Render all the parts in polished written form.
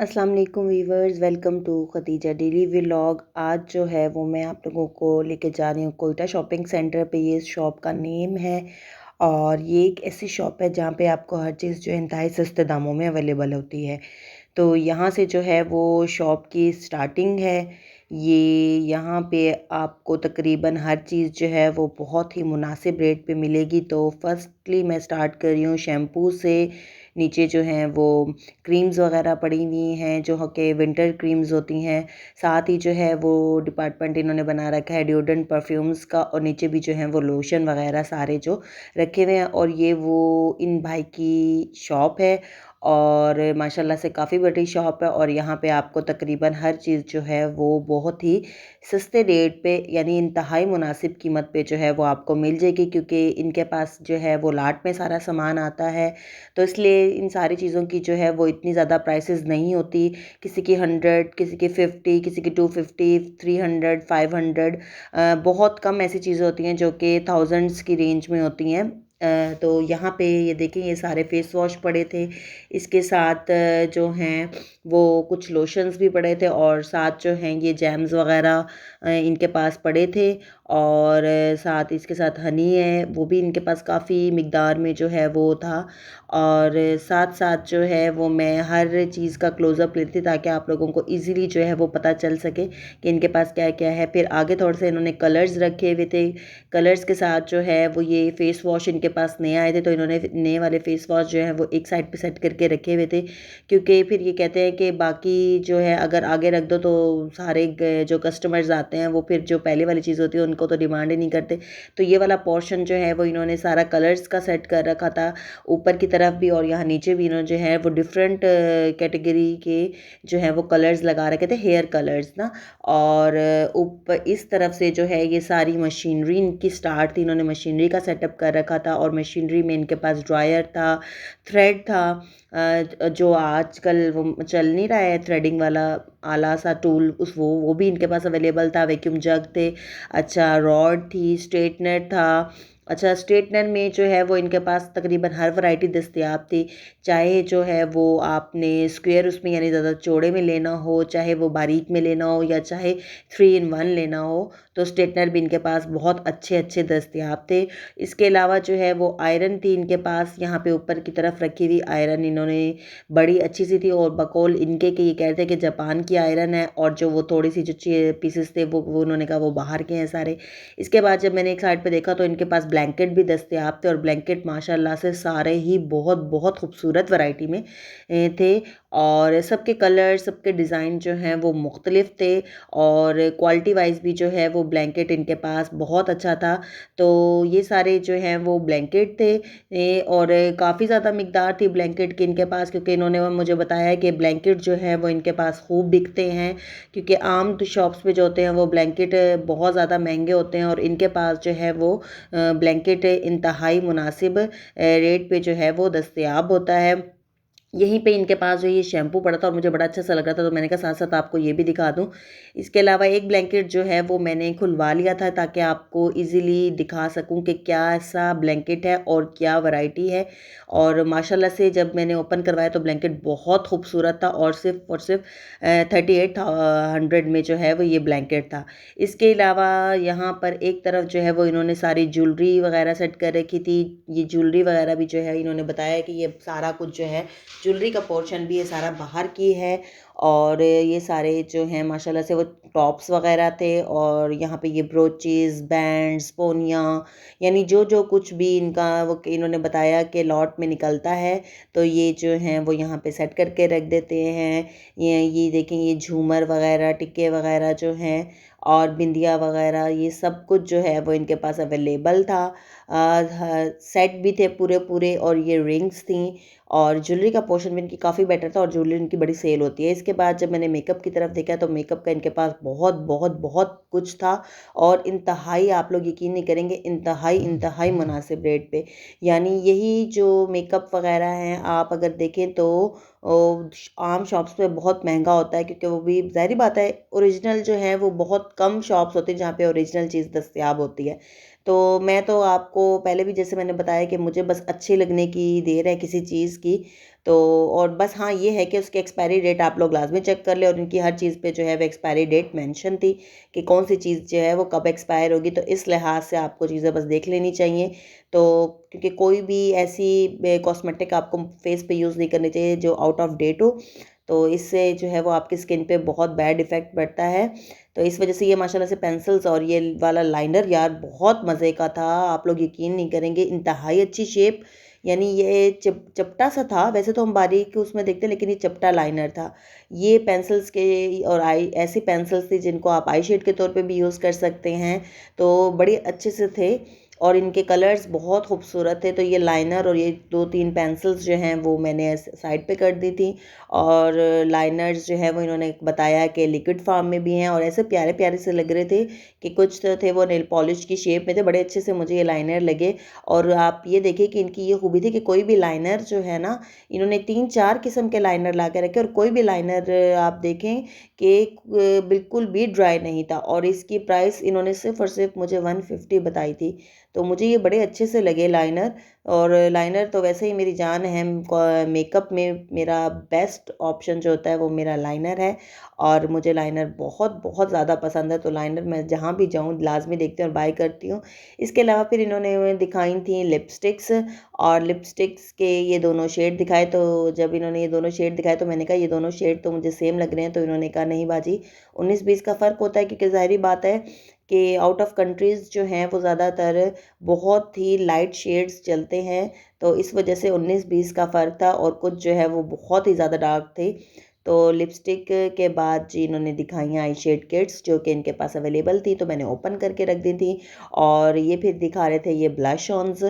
अस्सलाम वालेकुम viewers, welcome to Khadija daily vlog. आज जो है वो मैं आप लोगों को लेके जा रही हूँ कोयटा शॉपिंग सेंटर पे। ये शॉप का नेम है और ये एक ऐसी शॉप है जहाँ पे आपको हर चीज़ जो है इंतहाई सस्ते दामों में अवेलेबल होती है। तो यहाँ से जो है वो शॉप की स्टार्टिंग है। ये यहाँ पे आपको तकरीबन हर चीज़ जो है वो बहुत ही मुनासिब रेट पे मिलेगी। तो फर्स्टली मैं स्टार्ट कर रही हूँ शैम्पू से। नीचे जो हैं वो क्रीम्स वगैरह पड़ी हुई हैं जो कि विंटर क्रीम्स होती हैं। साथ ही जो है वो डिपार्टमेंट इन्होंने बना रखा है डिओड्रेंट परफ्यूम्स का, और नीचे भी जो है वो लोशन वगैरह सारे जो रखे हुए हैं। और ये वो इन भाई की शॉप है और माशाल्लाह से काफ़ी बड़ी शॉप है। और यहाँ पे आपको तकरीबन हर चीज़ जो है वो बहुत ही सस्ते रेट पे यानी इंतहाई मुनासिब कीमत पे जो है वो आपको मिल जाएगी, क्योंकि इनके पास जो है वो लाट में सारा सामान आता है। तो इसलिए इन सारी चीज़ों की जो है वो इतनी ज़्यादा प्राइसेस नहीं होती। किसी की 100, किसी की 50, किसी की 250, 300, 500। बहुत कम ऐसी चीज़ें होती हैं जो कि थाउजेंड्स की रेंज में होती हैं। तो यहाँ पे ये देखें, ये सारे फेस वॉश पड़े थे। इसके साथ जो हैं वो कुछ लोशंस भी पड़े थे, और साथ जो हैं ये जैम्स वगैरह इनके पास पड़े थे। और साथ इसके साथ हनी है, वो भी इनके पास काफ़ी मिकदार में जो है वो था। और साथ साथ जो है वो मैं हर चीज़ का क्लोज़अप लेती थी ताकि आप लोगों को इजीली जो है वो पता चल सके कि इनके पास क्या क्या है। फिर आगे थोड़े से इन्होंने कलर्स रखे हुए थे। कलर्स के साथ जो है वो ये फेस वॉश इनके पास नए आए थे, तो इन्होंने नए वाले फेस वॉश जो है वो एक साइड पे सेट करके रखे हुए थे, क्योंकि फिर ये कहते हैं कि बाकी जो है अगर आगे रख दो तो सारे जो कस्टमर्स आते हैं वो फिर जो पहले वाली चीज़ होती है उनको तो डिमांड ही नहीं करते। तो ये वाला पोर्शन जो है वो इन्होंने सारा कलर्स का सेट कर रखा था, ऊपर की तरफ भी और यहाँ नीचे भी। इन्होंने जो है वो डिफरेंट कैटेगरी के जो है वो कलर्स लगा रखे थे, हेयर कलर्स ना। और ऊपर इस तरफ से जो है ये सारी मशीनरी इनकी स्टार्ट थी। इन्होंने मशीनरी का सेटअप कर रखा था और मशीनरी में इनके पास ड्रायर था, थ्रेड था, जो आजकल वो चल नहीं रहा है थ्रेडिंग वाला आला सा टूल, उस वो भी इनके पास अवेलेबल था। वैक्यूम जग थे, अच्छा रॉड थी, स्ट्रेटनर था। अच्छा, स्ट्रेटनर में जो है वो इनके पास तकरीबन हर वैरायटी दस्तयाब थी। चाहे जो है वो आपने स्क्वायर उसमें यानी ज़्यादा चौड़े में लेना हो, चाहे वो बारीक में लेना हो, या चाहे 3 in 1 लेना हो, तो स्ट्रेटनर भी इनके पास बहुत अच्छे अच्छे दस्तयाब थे। इसके अलावा जो है वो आयरन थी इनके पास, यहाँ पे ऊपर की तरफ रखी हुई आयरन इन्होंने बड़ी अच्छी सी थी। और बकौल इनके कि ये कहते हैं कि जापान की आयरन है, और जो वो थोड़ी सी जो पीसेस थे वो उन्होंने कहा वो बाहर के हैं सारे। इसके बाद जब मैंने एक साइड पे देखा तो इनके पास ब्लैंकेट भी दस्तयाब थे, और ब्लैंकेट माशाल्लाह से सारे ही बहुत बहुत खूबसूरत वैरायटी में थे। और सबके कलर, सबके डिज़ाइन जो हैं वो मुख्तलिफ थे, और क्वालिटी वाइज भी जो है वो ब्लैंकेट इनके पास बहुत अच्छा था। तो ये सारे जो हैं वो ब्लैंकेट थे। और काफ़ी ज़्यादा मिकदार थी ब्लैंकेट की इनके पास, क्योंकि इन्होंने मुझे बताया कि ब्लैंकेट जो है वो इनके पास खूब बिकते हैं, क्योंकि आम तो शॉप्स पे जो होते हैं वो ब्लैंकेट बहुत ज़्यादा महंगे होते हैं, और इनके पास जो है वो ब्लैंकेट इंतहाई मुनासिब रेट पे जो है वो दस्तयाब होता है। यहीं पे इनके पास जो ये शैम्पू पड़ा था और मुझे बड़ा अच्छा सा लग रहा था, तो मैंने कहा साथ साथ आपको ये भी दिखा दूँ। इसके अलावा एक ब्लैंकेट जो है वो मैंने खुलवा लिया था ताकि आपको इजीली दिखा सकूं कि क्या ऐसा ब्लैंकेट है और क्या वैरायटी है। और माशाल्लाह से जब मैंने ओपन करवाया तो ब्लैंकेट बहुत खूबसूरत था, और सिर्फ 3800 में जो है वो ये ब्लैंकेट था। इसके अलावा यहाँ पर एक तरफ जो है वो इन्होंने सारी ज्वेलरी वगैरह सेट कर रखी थी। ये ज्वेलरी वगैरह भी जो है इन्होंने बताया कि ये सारा कुछ जो है ज्वेलरी का पोर्शन भी ये सारा बाहर की है। और ये सारे जो हैं माशाल्लाह से वो टॉप्स वगैरह थे, और यहाँ पे ये ब्रोचेस, बैंड्स, पोनियाँ, यानी जो जो कुछ भी इनका वो इन्होंने बताया कि लॉट में निकलता है, तो ये जो हैं वो यहाँ पे सेट करके रख देते हैं। ये देखें, ये झूमर वगैरह, टिक्के वगैरह जो हैं, और बिंदिया वगैरह, ये सब कुछ जो है वो इनके पास अवेलेबल था। सेट भी थे पूरे पूरे, और ये रिंग्स थी, और ज्वेलरी का पोर्शन भी इनकी काफ़ी बेटर था, और ज्वेलरी इनकी बड़ी सेल होती है। इसके बाद जब मैंने मेकअप की तरफ देखा तो मेकअप का इनके पास बहुत बहुत बहुत कुछ था, और इंतहाई, आप लोग यकीन नहीं करेंगे, इंतहाई इंतहाई मुनासिब रेट पे। यानी यही जो मेकअप वगैरह हैं आप अगर देखें तो आम शॉप्स पे बहुत महंगा होता है, क्योंकि वो भी ज़ाहिर बात है ओरिजिनल जो है वो बहुत कम शॉप्स होती हैं जहाँ पे ओरिजिनल चीज़ दस्तयाब होती है। तो मैं तो आपको पहले भी जैसे मैंने बताया कि मुझे बस अच्छे लगने की देर है किसी चीज़ की, तो और बस हाँ ये है कि उसकी एक्सपायरी डेट आप लोग लाजमी चेक कर ले, और उनकी हर चीज़ पे जो है वो एक्सपायरी डेट मेंशन थी कि कौन सी चीज़ जो है वो कब एक्सपायर होगी, तो इस लिहाज से आपको चीज़ें बस देख लेनी चाहिए। तो क्योंकि कोई भी ऐसी कॉस्मेटिक आपको फेस पे यूज़ नहीं करनी चाहिए जो आउट ऑफ डेट हो, तो इससे जो है वो आपकी स्किन पे बहुत बैड इफ़ेक्ट पड़ता है। तो इस वजह से ये माशाल्लाह से पेंसिल्स और ये वाला लाइनर यार बहुत मज़े का था, आप लोग यकीन नहीं करेंगे, इंतहाई अच्छी शेप, यानी ये चपटा सा था, वैसे तो हम बारीक उसमें देखते हैं लेकिन ये चपटा लाइनर था। ये पेंसिल्स के और आई ऐसी पेंसिल्स थी जिनको आप आई शेड के तौर पे भी यूज़ कर सकते हैं, तो बड़े अच्छे से थे और इनके कलर्स बहुत खूबसूरत थे। तो ये लाइनर और ये 2-3 पेंसिल्स जो हैं वो मैंने साइड पे कर दी थी, और लाइनर्स जो है वो इन्होंने बताया कि लिक्विड फॉर्म में भी हैं और ऐसे प्यारे प्यारे से लग रहे थे कि कुछ तो थे वो नेल पॉलिश की शेप में थे, बड़े अच्छे से मुझे ये लाइनर लगे। और आप ये देखिए कि इनकी ये खूबी थी कि कोई भी लाइनर जो है ना, इन्होंने 3-4 किस्म के लाइनर ला के रखे, और कोई भी लाइनर आप देखें कि बिल्कुल भी ड्राई नहीं था, और इसकी प्राइस इन्होंने सिर्फ और सिर्फ मुझे 150 बताई थी। तो मुझे ये बड़े अच्छे से लगे लाइनर, और लाइनर तो वैसे ही मेरी जान है, मेकअप में मेरा बेस्ट ऑप्शन जो होता है वो मेरा लाइनर है, और मुझे लाइनर बहुत बहुत ज़्यादा पसंद है। तो लाइनर मैं जहाँ भी जाऊँ लाजमी देखती हूँ और बाय करती हूँ। इसके अलावा फिर इन्होंने दिखाई थी लिपस्टिक्स, और लिपस्टिक्स के ये दोनों शेड दिखाए। तो जब इन्होंने ये दोनों शेड दिखाए तो मैंने कहा ये दोनों शेड तो मुझे सेम लग रहे हैं, तो इन्होंने कहा नहीं बाजी 19-20 का फ़र्क होता है, क्योंकि ज़ाहिरी बात है कि आउट ऑफ कंट्रीज़ जो हैं वो ज़्यादातर बहुत ही लाइट शेड्स चलते हैं, तो इस वजह से 19-20 का फ़र्क था, और कुछ जो है वो बहुत ही ज़्यादा डार्क थे। तो लिपस्टिक के बाद जी इन्होंने दिखाई आई शेड किट्स जो कि इनके पास अवेलेबल थी, तो मैंने ओपन करके रख दी थी। और ये फिर दिखा रहे थे ये ब्लश ऑन्स,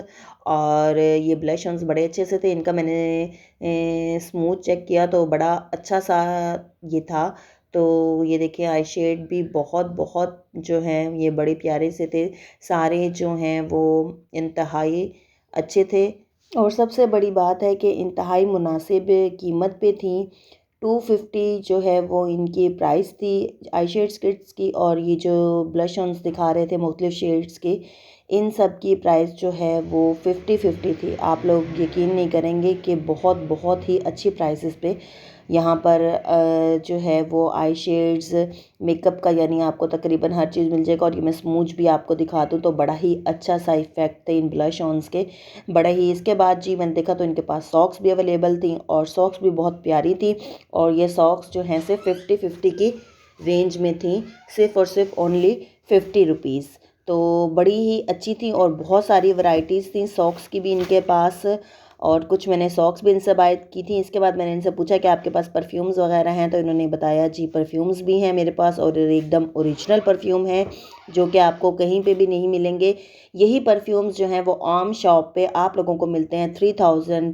और ये ब्लश ऑन्स बड़े अच्छे से थे। इनका मैंने स्मूथ चेक किया तो बड़ा अच्छा सा ये था। तो ये देखिए आई शेड भी बहुत बहुत जो हैं ये बड़े प्यारे से थे, सारे जो हैं वो इंतहाई अच्छे थे। और सबसे बड़ी बात है कि इंतहाई मुनासिब कीमत पे थी। 250 जो है वो इनकी प्राइस थी आई शेड्स किट्स की, और ये जो ब्लश ऑन्स दिखा रहे थे मुख्तलिफ शेड्स के, इन सब की प्राइस जो है वो 50-50 थी। आप लोग यकीन नहीं करेंगे कि बहुत बहुत ही अच्छी प्राइसेस पे यहाँ पर जो है वो आई शेड्स मेकअप का यानी आपको तकरीबन हर चीज़ मिल जाएगा। और ये मैं स्मूच भी आपको दिखा दूँ तो बड़ा ही अच्छा सा इफ़ेक्ट थे इन ब्लश ऑन्स के, बड़ा ही। इसके बाद जी मैंने देखा तो इनके पास सॉक्स भी अवेलेबल थी, और सॉक्स भी बहुत प्यारी थी, और ये सॉक्स जो हैं सिर्फ 50-50 की रेंज में थी, सिर्फ और सिर्फ ओनली 50 रुपीज़। तो बड़ी ही अच्छी थी, और बहुत सारी वैरायटीज़ थी सॉक्स की भी इनके पास, और कुछ मैंने सॉक्स भी इनसे बाय की थी। इसके बाद मैंने इनसे पूछा कि आपके पास परफ्यूम्स वगैरह हैं, तो इन्होंने बताया जी परफ्यूम्स भी हैं मेरे पास, और एकदम ओरिजिनल परफ्यूम है जो कि आपको कहीं पे भी नहीं मिलेंगे। यही परफ्यूम्स जो हैं वो आम शॉप पे आप लोगों को मिलते हैं 3000,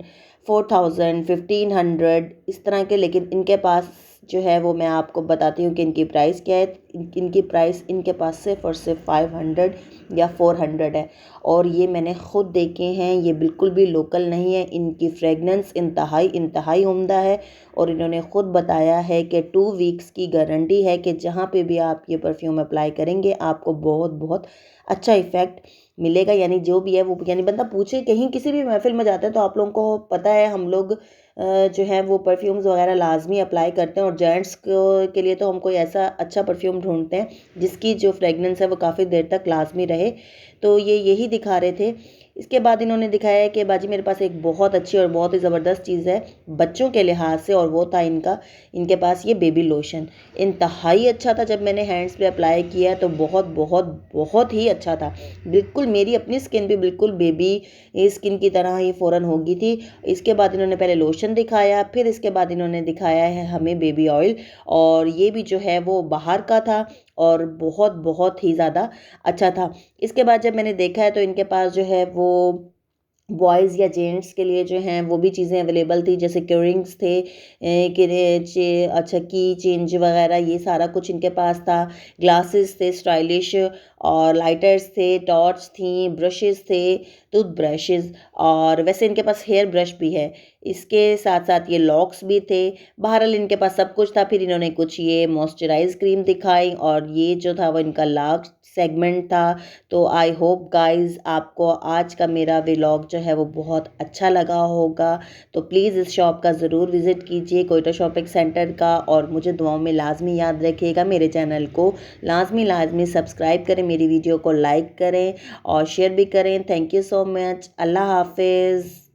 4000, 1500 इस तरह के, लेकिन इनके पास जो है वो मैं आपको बताती हूँ कि इनकी प्राइस क्या है। इनकी प्राइस इनके पास सिर्फ और सिर्फ 500 या 400 है, और ये मैंने ख़ुद देखे हैं, ये बिल्कुल भी लोकल नहीं है। इनकी फ्रेगनेंस इंतहाई उम्दा है, और इन्होंने ख़ुद बताया है कि 2 वीक्स की गारंटी है कि जहाँ पे भी आप ये परफ्यूम अप्लाई करेंगे आपको बहुत बहुत अच्छा इफ़ेक्ट मिलेगा। यानी जो भी है वो, यानी बंदा पूछे कहीं किसी भी महफिल में जाता है तो आप लोगों को पता है हम लोग जो है वो परफ्यूम्स वगैरह लाजमी अप्लाई करते हैं, और जेंट्स को के लिए तो हम कोई ऐसा अच्छा परफ्यूम ढूंढते हैं जिसकी जो फ्रेगनेंस है वो काफ़ी देर तक लाजमी रहे। तो ये यही दिखा रहे थे। इसके बाद इन्होंने दिखाया है कि बाजी मेरे पास एक बहुत अच्छी और बहुत ही ज़बरदस्त चीज़ है बच्चों के लिहाज से, और वो था इनके पास ये बेबी लोशन। इंतहाई अच्छा था, जब मैंने हैंड्स पे अप्लाई किया तो बहुत बहुत बहुत ही अच्छा था। बिल्कुल मेरी अपनी स्किन भी बिल्कुल बेबी स्किन की तरह ही फ़ौरन होगी थी। इसके बाद इन्होंने पहले लोशन दिखाया, फिर इसके बाद इन्होंने दिखाया है हमें बेबी ऑयल, और ये भी जो है वो बाहर का था और बहुत बहुत ही ज़्यादा अच्छा था। इसके बाद जब मैंने देखा है तो इनके पास जो है वो बॉयज़ या जेंट्स के लिए जो हैं वो भी चीज़ें अवेलेबल थी, जैसे क्योरिंग्स थे, अच्छा की चेंज वगैरह ये सारा कुछ इनके पास था। ग्लासेस थे स्टाइलिश, और लाइटर्स थे, टॉर्च थी, ब्रशेज़ थे, टूथब्रशेज़ और वैसे इनके पास हेयर ब्रश भी है। इसके साथ-साथ ये लॉक्स भी थे। बहरहाल इनके पास सब कुछ था। फिर इन्होंने कुछ ये मॉइस्चराइज़ क्रीम दिखाई और ये जो था वो इनका लास्ट सेगमेंट था। तो आई होप गाइज़ आपको आज का मेरा व्लॉग जो है वो बहुत अच्छा लगा होगा। तो प्लीज़ इस शॉप का ज़रूर विज़िट कीजिए, क्वेटा शॉपिंग सेंटर का, और मुझे दुआओं में लाज़मी याद रखिएगा। मेरे चैनल को लाज़मी सब्सक्राइब करें, मेरी वीडियो को लाइक करें और शेयर भी करें। Thank you so much. अल्लाह हाफ़िज़।